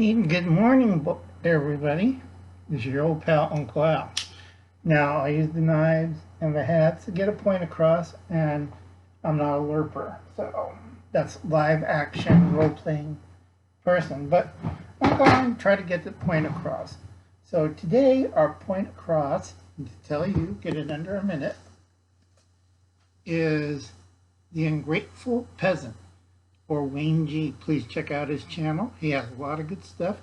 Good morning, everybody. This is your old pal, Uncle Al. Now, I use the knives and the hats to get a point across, and I'm not a lerper. So, that's live action role-playing person. But I'm going to try to get the point across. So, today, our point across, to tell you, get it under a minute, is the Ungrateful Peasant, or Wayne G. Please check out his channel. He has a lot of good stuff.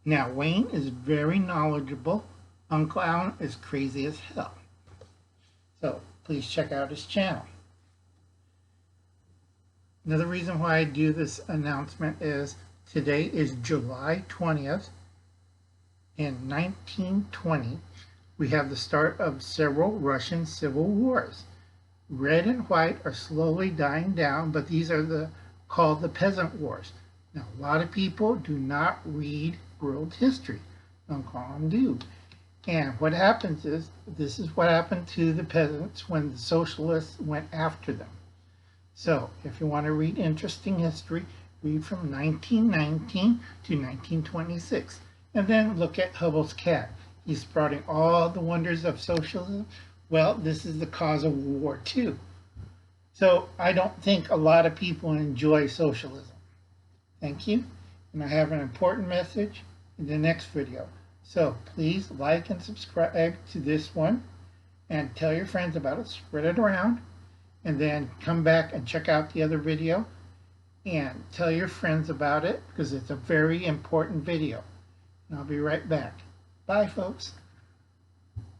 Now, Wayne is very knowledgeable. Uncle Alan is crazy as hell. So, please check out his channel. Another reason why I do this announcement is today is July 20th. In 1920, we have the start of several Russian civil wars. Red and white are slowly dying down, but these are called the Peasant Wars. Now, a lot of people do not read world history. Uncle Alan do. And what happens is, this is what happened to the peasants when the socialists went after them. So, if you want to read interesting history, read from 1919 to 1926. And then look at Hubble's cat. He's sprouting all the wonders of socialism. Well, this is the cause of World War II. So I don't think a lot of people enjoy socialism. Thank you. And I have an important message in the next video. So please like and subscribe to this one and tell your friends about it. Spread it around. And then come back and check out the other video and tell your friends about it because it's a very important video. And I'll be right back. Bye, folks.